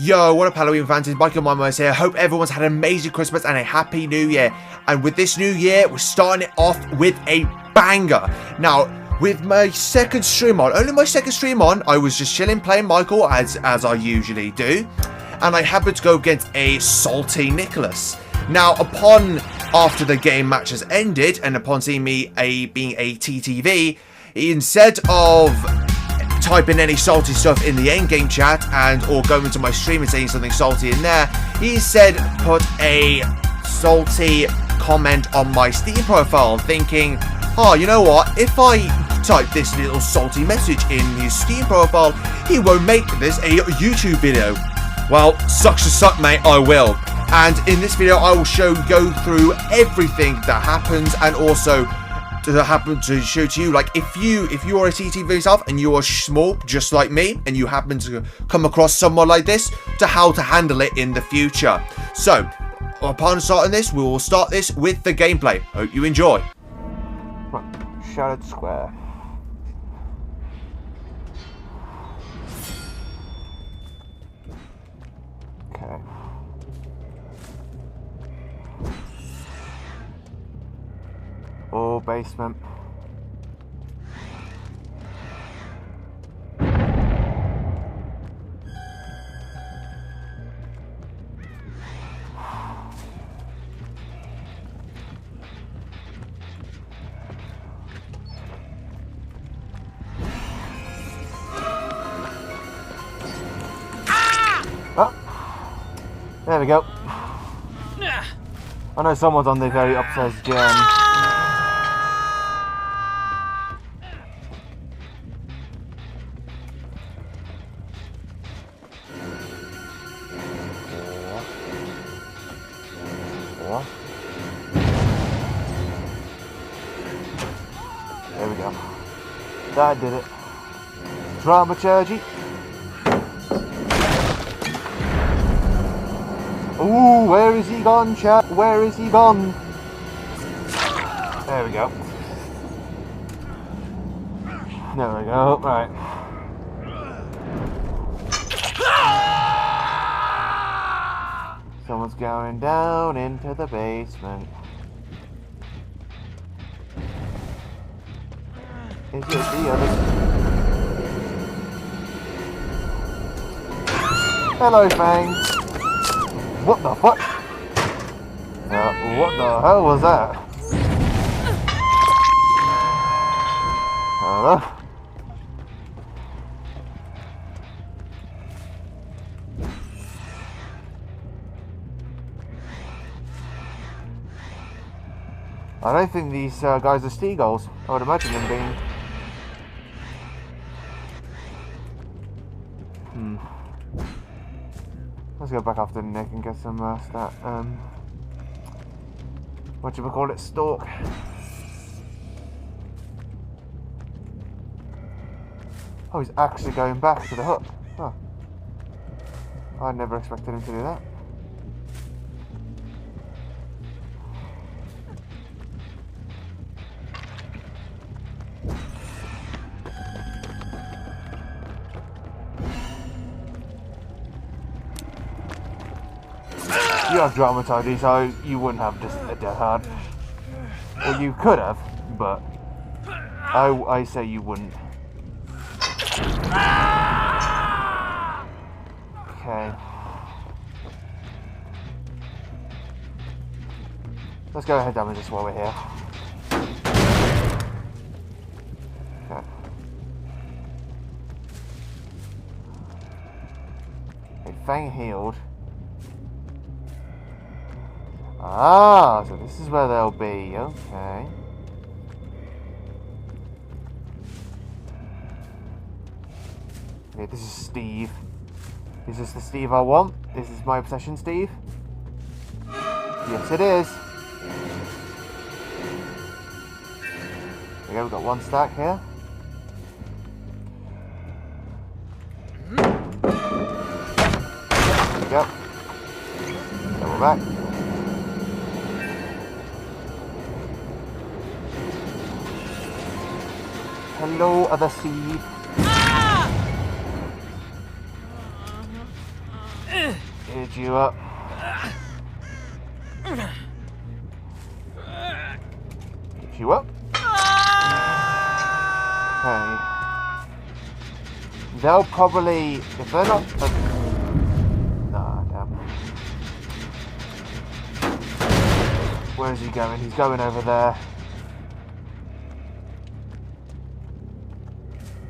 Yo, what up Halloween fans, it's Michael Mimos here. Hope everyone's had an amazing Christmas and a happy new year. And with this new year, we're starting it off with a banger. Now, with my second stream on, only my second stream on, I was just chilling playing Michael as I usually do. And I happened to go against a salty Nicholas. Now, after the game match has ended, and upon seeing me being a TTV, instead of typing any salty stuff in the endgame chat or going into my stream and saying something salty in there, he said put a salty comment on my Steam profile, thinking, oh, you know what, if I type this little salty message in his Steam profile, he won't make this a YouTube video. Well, sucks to suck, mate, I will. And in this video, I will go through everything that happens, and also happen to show to you, like, if you are a TTV yourself and you are small just like me and you happen to come across someone like this, to how to handle it in the future. So upon starting this, we will start this with the gameplay. Hope you enjoy. Shattered Square. Okay. Or basement. Oh, there we go. I know someone's on the very upstairs gym. There we go. That did it. Dramaturgy. Ooh, where is he gone, chat? Where is he gone? There we go. There we go. Right. Someone's going down into the basement. Is it the other? Hello, Fang. What the fuck? What the hell was that? Hello? I don't think these guys are seagulls. I would imagine them being. Let's go back after Nick and get some stalk. Oh, he's actually going back to the hut. Oh. I never expected him to do that. You have dramaturgy, so you wouldn't have just a death hard. Well, you could have, but I say you wouldn't. Okay. Let's go ahead and damage this while we're here. Okay. Okay, Fang healed. Ah, so this is where they'll be, okay. Okay, this is Steve. Is this the Steve I want? Is this my obsession, Steve? Yes, it is. Okay, we've got one stack here. There we go. Then we're back. Hello, other Steve. Hit you up. Hit you up. Okay. They'll probably, if they're not... nah, damn. Where is he going? He's going over there.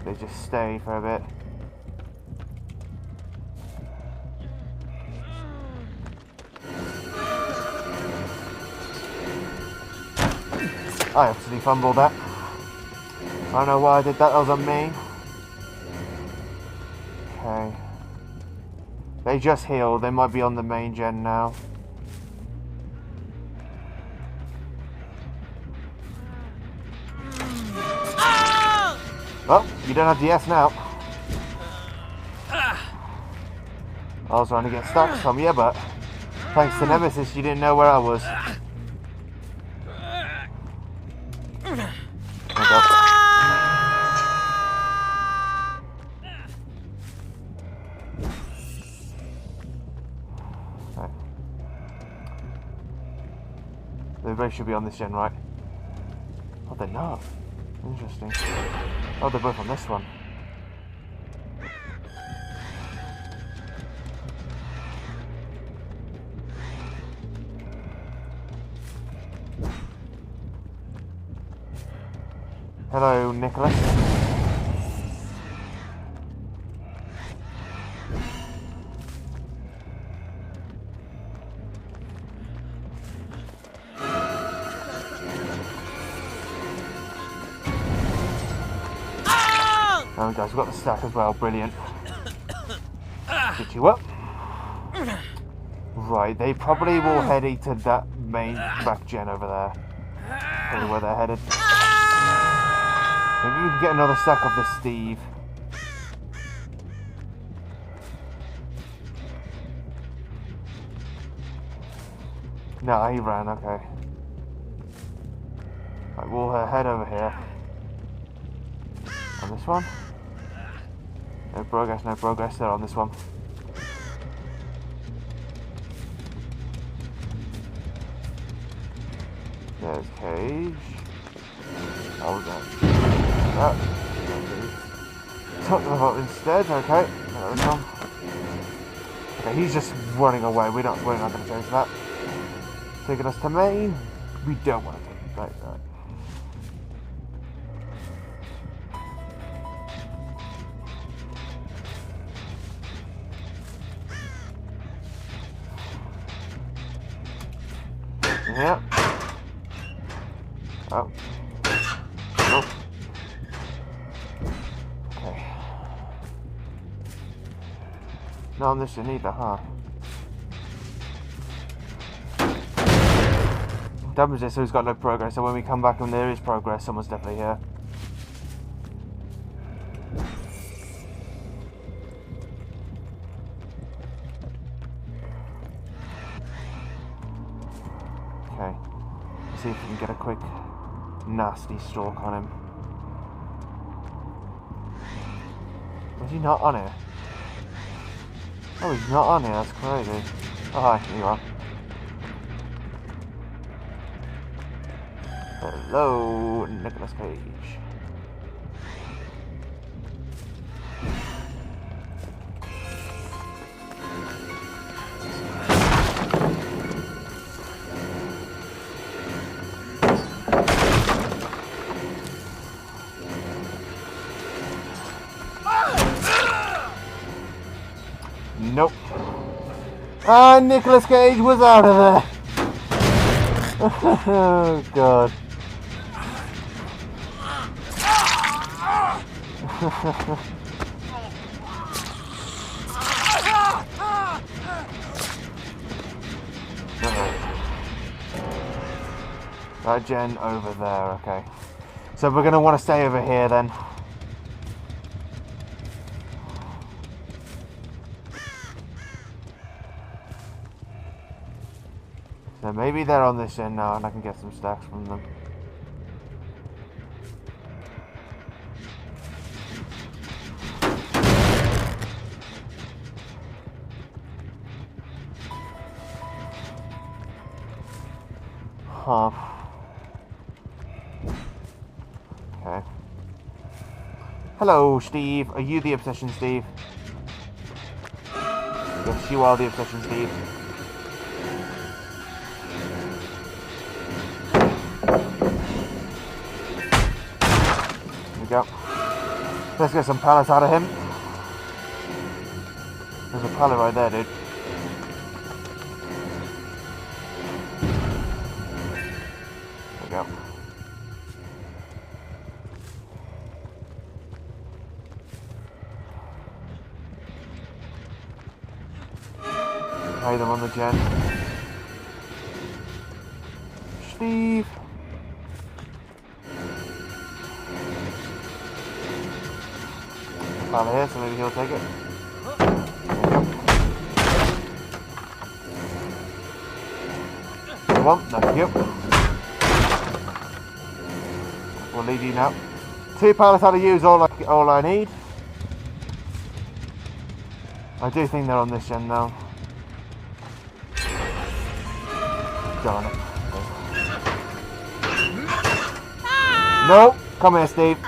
They just stay for a bit. I absolutely fumbled that. I don't know why I did that, that was on me. Okay. They just healed, they might be on the main gen now. Oh, you don't have the S now. I was trying to get stuck from you, but thanks to Nemesis, you didn't know where I was. There we go. Okay. They both should be on this gen, right? Oh, they're not. Interesting. Oh, they're both on this one. Hello, Nicholas. Oh, guys, we've got the stack as well. Brilliant. Get you up. Right, they probably will head into that main back gen over there. Probably where they're headed. Maybe we can get another stack of this Steve. No, he ran, okay. Right, we'll head over here. On this one? No progress there on this one. There's Cage. Oh, that. Took the vote instead, okay. There we go. Okay, he's just running away. We're not going to change that. Taking us to main. We don't want to take it. Right. Yeah. Oh. Nope. Okay. Not on this one either, huh? That was it, so he's got no progress, so when we come back and there is progress, someone's definitely here. Okay. Let's see if we can get a quick nasty stalk on him. Was he not on here? Oh, he's not on here, that's crazy. Oh, hi, here you are. Hello, Nicolas Cage. Nope. Ah, Nicolas Cage was out of there. Oh, God. Right, gen over there, okay. So we're going to want to stay over here then. So maybe they're on this end now and I can get some stacks from them. Huh. Okay. Hello, Steve. Are you the obsession, Steve? Yes, you are the obsession, Steve. Here we go. Let's get some pallets out of him. There's a pallet right there, dude. There we go. Hide them on the gen. Steve! Pallet here, so maybe he'll take it. One, thank you. We'll leave you now. 2 pallets out of you is all I need. I do think they're on this gen now. Darn it. No! Come here, Steve.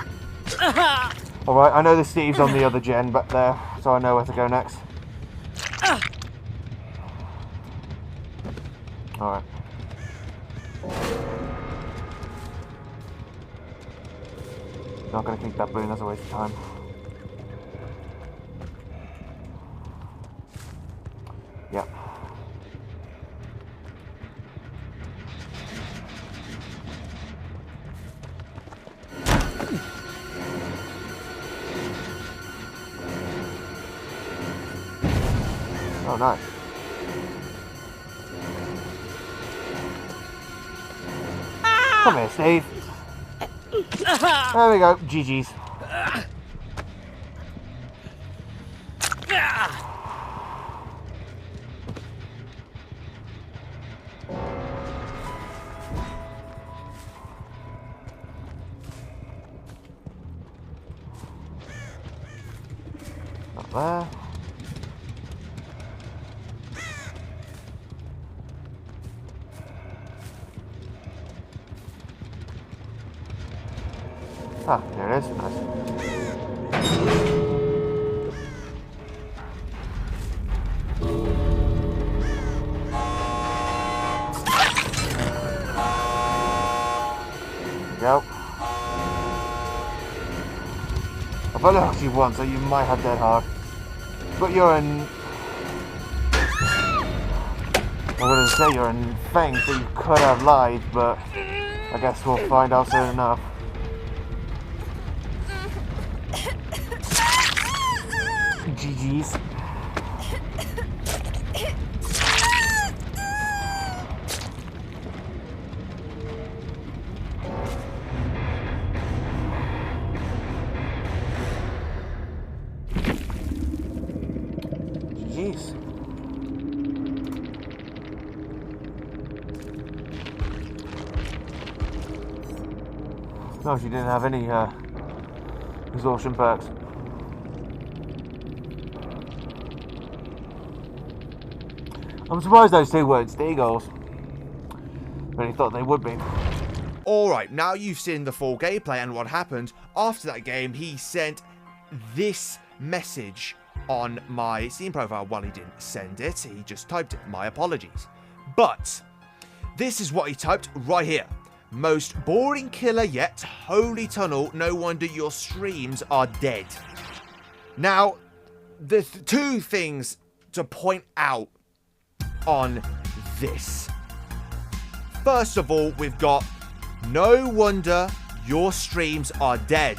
Alright, I know the Steve's on the other gen back there, so I know where to go next. Alright. Not gonna kick that boon, that's a waste of time. Yep. Oh, nice. Come here, Steve. There we go. GG's. Not there. Ah, there it is. Nice. Go. I've only hooked you once, so you might have dead hard. But you're in... I wouldn't say you're in Fang, so you could have lied, but I guess we'll find out soon enough. GG's. GG's. No, she didn't have any exhaustion perks. I'm surprised those 2 weren't Steagulls. Really thought they would be. Alright, now you've seen the full gameplay and what happened. After that game, he sent this message on my Steam profile. Well, he didn't send it, he just typed it. My apologies. But this is what he typed right here. Most boring killer yet. Holy tunnel, no wonder your streams are dead. Now, the 2 things to point out on this. First of all, we've got no wonder your streams are dead.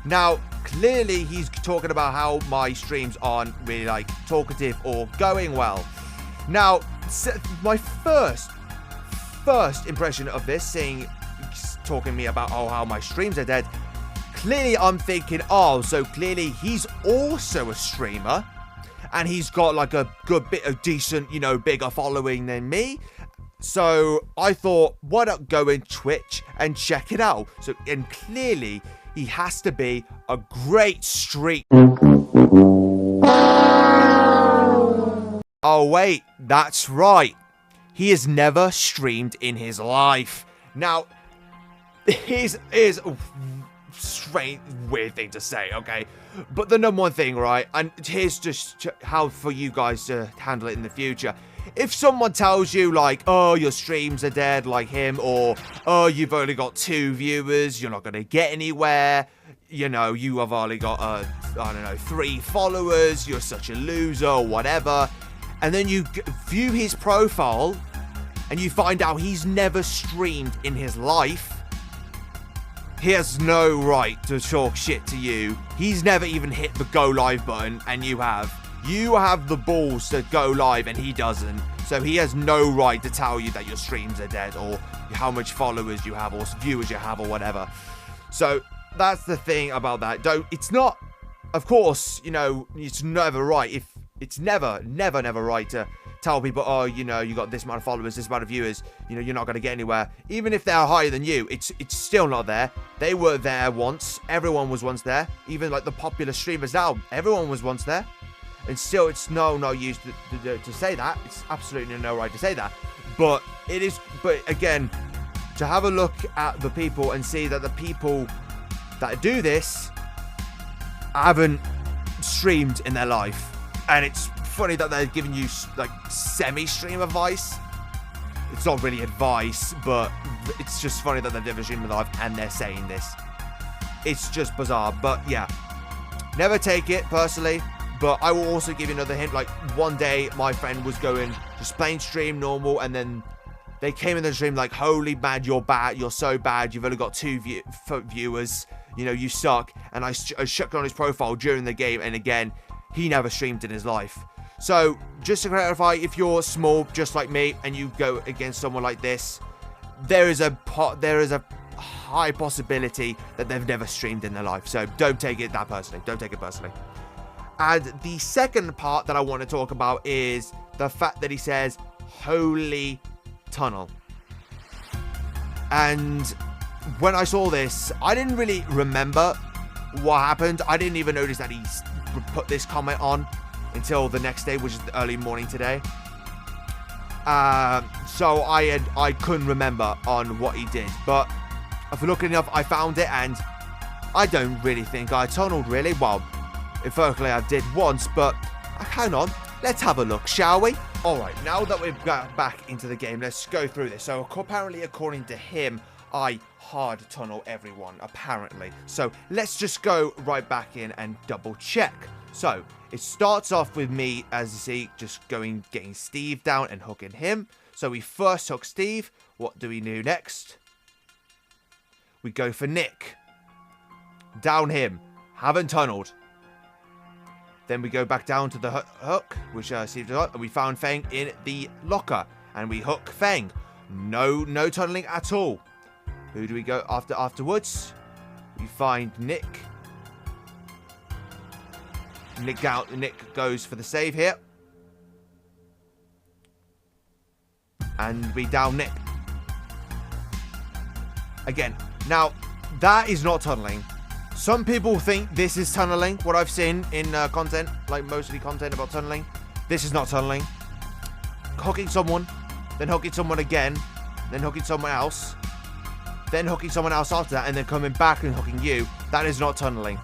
Now, clearly he's talking about how my streams aren't really like talkative or going well. Now, my first impression of this, talking to me about how my streams are dead, clearly I'm thinking, oh, so clearly he's also a streamer and he's got like a good bit of decent, you know, bigger following than me. So I thought, why not go in Twitch and check it out? So, and clearly he has to be a great streamer. Oh wait, that's right. he has never streamed in his life. Now, here's a strange, weird thing to say, okay? But the number one thing, right? And here's just how for you guys to handle it in the future. If someone tells you, like, oh, your streams are dead, like him, or, oh, you've only got 2 viewers, you're not going to get anywhere, you know, you have only got, I don't know, 3 followers, you're such a loser, or whatever, and then you view his profile, and you find out he's never streamed in his life, he has no right to talk shit to you. He's never even hit the go live button, and you have. You have the balls to go live, and he doesn't. So he has no right to tell you that your streams are dead, or how much followers you have, or viewers you have, or whatever. So that's the thing about that. It's not, of course, you know, it's never right. It's never right to tell people, oh, you know, you got this amount of followers, this amount of viewers, you know, you're not going to get anywhere. Even if they're higher than you, it's still not there. They were there once. Everyone was once there. Even like the popular streamers now, everyone was once there. And still, it's no use to say that. It's absolutely no right to say that. But it is, but again, to have a look at the people and see that the people that do this haven't streamed in their life. And it's funny that they're giving you like semi-stream advice. It's not really advice, but it's just funny that they've never streamed in life and they're saying this. It's just bizarre, but yeah. Never take it personally, but I will also give you another hint. Like one day my friend was going just plain stream normal, and then they came in the stream like, holy man, you're bad, you're so bad, you've only got 2 viewers, you know, you suck. And I shook on his profile during the game, and again, he never streamed in his life. So, just to clarify, if you're small, just like me, and you go against someone like this, there is a high possibility that they've never streamed in their life. So, don't take it that personally. Don't take it personally. And the second part that I want to talk about is the fact that he says, holy tunnel. And when I saw this, I didn't really remember what happened. I didn't even notice that he put this comment on until the next day, which is the early morning today. So I couldn't remember on what he did, but after looking up, I found it, and I don't really think I tunneled, really. Well, if luckily I did once, but hang on, let's have a look, shall we? Alright, now that we've got back into the game, let's go through this. So apparently, according to him, I hard tunnel everyone, apparently. So let's just go right back in and double check. So it starts off with me, as you see, just getting Steve down and hooking him. So we first hook Steve. What do we do next? We go for Nick. Down him. Haven't tunneled. Then we go back down to the hook, which Steve does, and we found Feng in the locker. And we hook Feng. No tunneling at all. Who do we go afterwards? We find Nick. Nick goes for the save here. And we down Nick. Again. Now, that is not tunneling. Some people think this is tunneling, what I've seen in content, like mostly content about tunneling. This is not tunneling. Hooking someone, then hooking someone again, then hooking someone else, then hooking someone else after that, and then coming back and hooking you. That is not tunneling.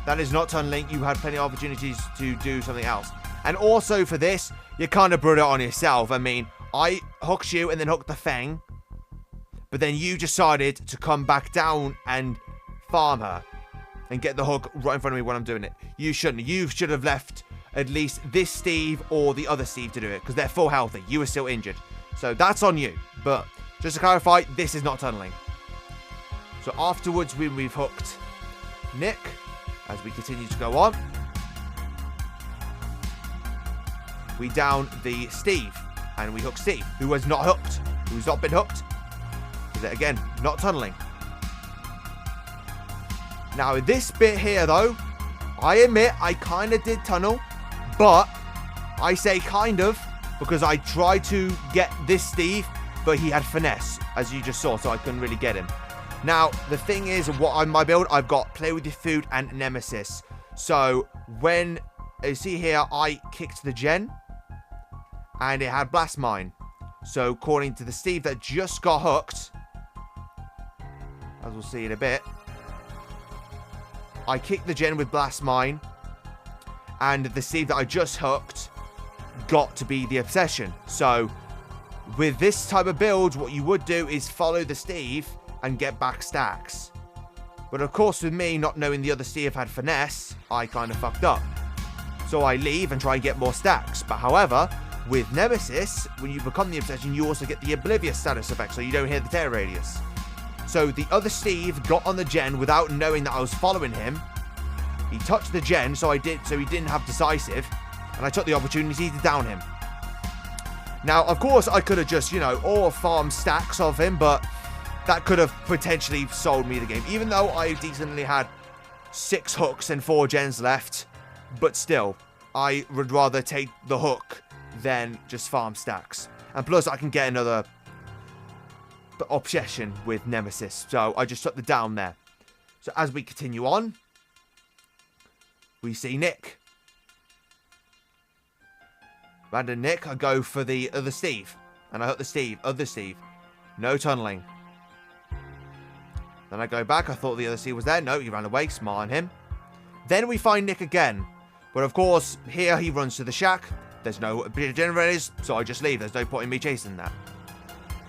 That is not tunneling. You had plenty of opportunities to do something else. And also for this, you kind of brought it on yourself. I mean, I hooked you and then hooked the Feng, but then you decided to come back down and farm her and get the hook right in front of me when I'm doing it. You shouldn't. You should have left at least this Steve or the other Steve to do it, because they're full healthy. You were still injured. So that's on you. But just to clarify, this is not tunneling. So afterwards, we've hooked Nick as we continue to go on. We down the Steve and we hook Steve, who has not hooked, who's not been hooked. Again, not tunneling. Now, this bit here, though, I admit I kind of did tunnel, but I say kind of because I tried to get this Steve, but he had finesse, as you just saw, so I couldn't really get him. Now, the thing is, what on my build, I've got Play With Your Food and Nemesis. So, when you see here, I kicked the gen, and it had Blast Mine. So according to the Steve that just got hooked, as we'll see in a bit, I kicked the gen with Blast Mine, and the Steve that I just hooked got to be the Obsession. So with this type of build, what you would do is follow the Steve and get back stacks. But of course, with me not knowing the other Steve had Finesse, I kind of fucked up. So I leave and try and get more stacks. But however, with Nemesis, when you become the Obsession, you also get the Oblivious status effect, so you don't hear the tear radius. So the other Steve got on the gen without knowing that I was following him. He touched the gen, so he didn't have decisive, and I took the opportunity to down him. Now, of course, I could have just, all farm stacks of him, but that could have potentially sold me the game. Even though I decently had 6 hooks and 4 gens left, but still, I would rather take the hook than just farm stacks. And plus, I can get another obsession with Nemesis, so I just took the down there. So as we continue on, we see Nick. Random Nick, I go for the other Steve. And I hook the other Steve. No tunneling. Then I go back, I thought the other Steve was there. No, he ran away, smart on him. Then we find Nick again. But of course, here he runs to the shack. There's no generators, so I just leave. There's no point in me chasing that.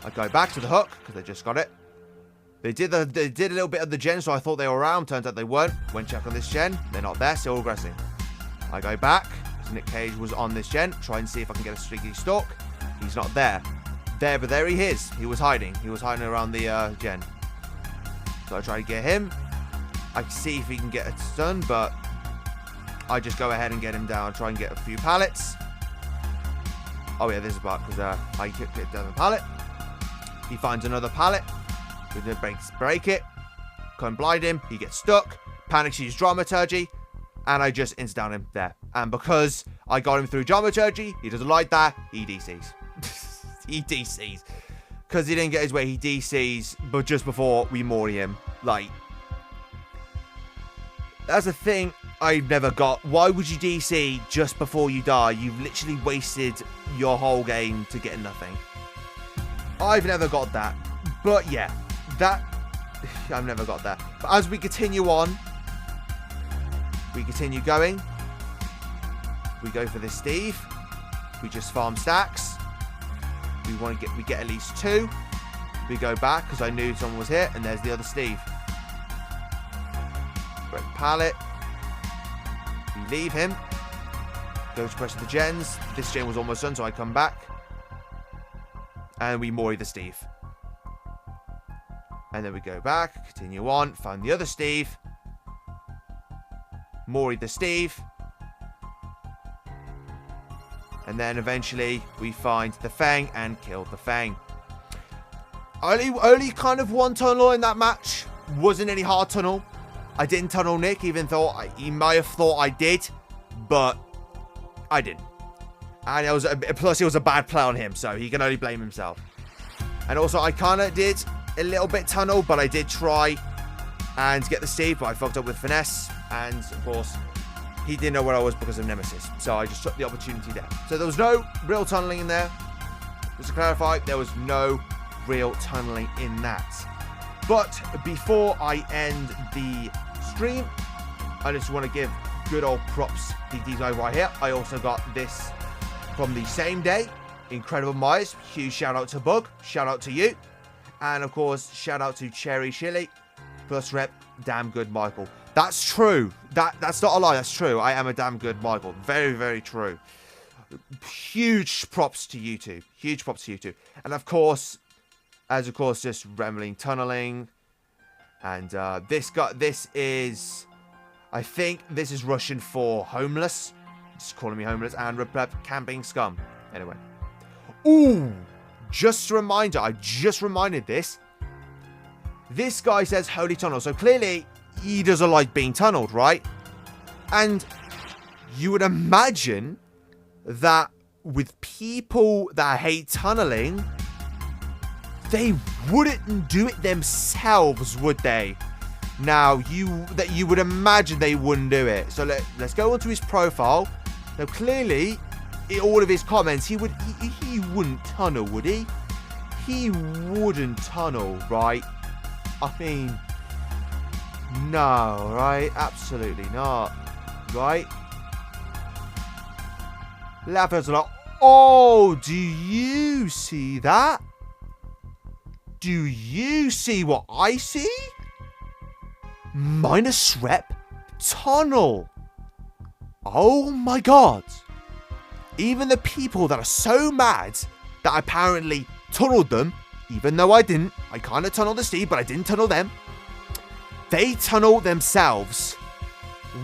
I go back to the hook, because they just got it. They did a little bit of the gen, so I thought they were around. Turns out they weren't. Went check on this gen. They're not there, still aggressing. I go back, because Nick Cage was on this gen. Try and see if I can get a streaky stalk. He's not there. But there he is. He was hiding. He was hiding around the gen. So I try to get him. I can see if he can get a stun, but I just go ahead and get him down. Try and get a few pallets. Oh yeah, this is part because I kicked it down the pallet. He finds another pallet. We're going to break it. Can't blind him. He gets stuck. Panics, use Dramaturgy. And I just insta-down him there. And because I got him through Dramaturgy, he doesn't like that. He DCs. He DCs. Because he didn't get his way, he DCs. But just before we Mori him. Like, that's a thing I've never got. Why would you DC just before you die? You've literally wasted your whole game to get nothing. I've never got that. But yeah, I've never got that. But as we continue on, we continue going. We go for this Steve. We just farm stacks. We get at least 2. We go back because I knew someone was here, and there's the other Steve. Break pallet. We leave him. Go to press the gens. This gen was almost done, so I come back. And we Mori the Steve. And then we go back, continue on, find the other Steve. Mori the Steve. And then eventually we find the Fang and kill the Fang. Only kind of one tunnel in that match. Wasn't any hard tunnel. I didn't tunnel Nick, even though he might have thought I did. But I didn't. And plus it was a bad play on him, so he can only blame himself. And also I kind of did a little bit tunnel, but I did try and get the Steve, but I fucked up with Finesse. And of course, he didn't know where I was because of Nemesis. So I just took the opportunity there. So there was no real tunneling in there. Just to clarify, there was no real tunneling in that. But before I end the stream, I just want to give good old props to these guys right here. I also got this from the same day. Incredible Myers. Huge shout out to Bug. Shout out to you. And of course, shout out to Cherry Chili. Plus rep, damn good Michael. That's true. That's not a lie. That's true. I am a damn good Michael. Very, very true. Huge props to you two. Huge props to you two. And of course, just Remling tunneling. And this is, I think this is Russian for homeless. Just calling me homeless. And Repleb camping scum. Anyway. Ooh. Just a reminder. I just reminded this. This guy says holy tunnel. So clearly he doesn't like being tunneled, right? And you would imagine that with people that hate tunneling, they wouldn't do it themselves, would they? Now, you would imagine they wouldn't do it. So let's go onto his profile. Now, clearly, in all of his comments, he wouldn't tunnel, would he? He wouldn't tunnel, right? I mean, no, right? Absolutely not, right? Lava's like, oh, do you see that? Do you see what I see? Minus rep tunnel. Oh my god. Even the people that are so mad that I apparently tunneled them, even though I didn't. I kind of tunneled the Steve, but I didn't tunnel them. They tunnel themselves.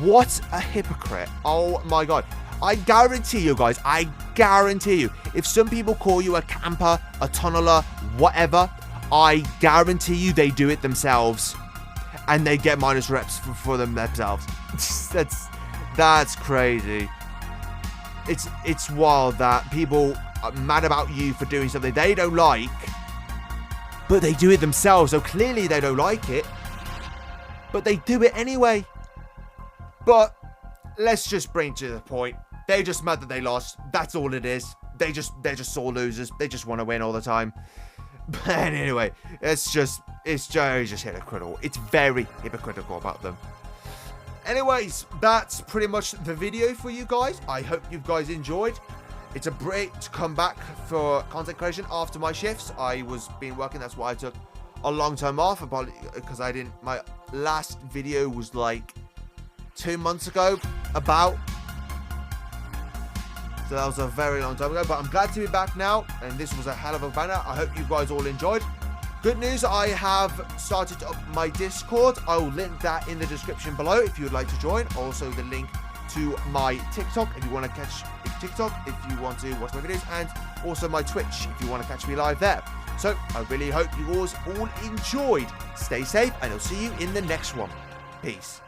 What a hypocrite. Oh my god. I guarantee you guys, I guarantee you, if some people call you a camper, a tunneler, whatever, I guarantee you they do it themselves. And they get minus reps for them themselves. That's crazy. It's wild that people are mad about you for doing something they don't like, but they do it themselves, so clearly they don't like it, but they do it anyway. But let's just bring to the point. They're just mad that they lost. That's all it is. They're just sore losers. They just want to win all the time. But anyway, it's just hypocritical. It's very hypocritical about them. Anyways, that's pretty much the video for you guys. I hope you guys enjoyed. It's a break to come back for content creation after my shifts. I was been working. That's why I took a long time off. Because I didn't. My last video was like 2 months ago. So that was a very long time ago. But I'm glad to be back now. And this was a hell of a banner. I hope you guys all enjoyed. Good news, I have started up my Discord. I will link that in the description below if you would like to join. Also, the link to my TikTok if you want to catch TikTok, if you want to watch my videos, and also my Twitch if you want to catch me live there. So, I really hope you guys all enjoyed. Stay safe, and I'll see you in the next one. Peace.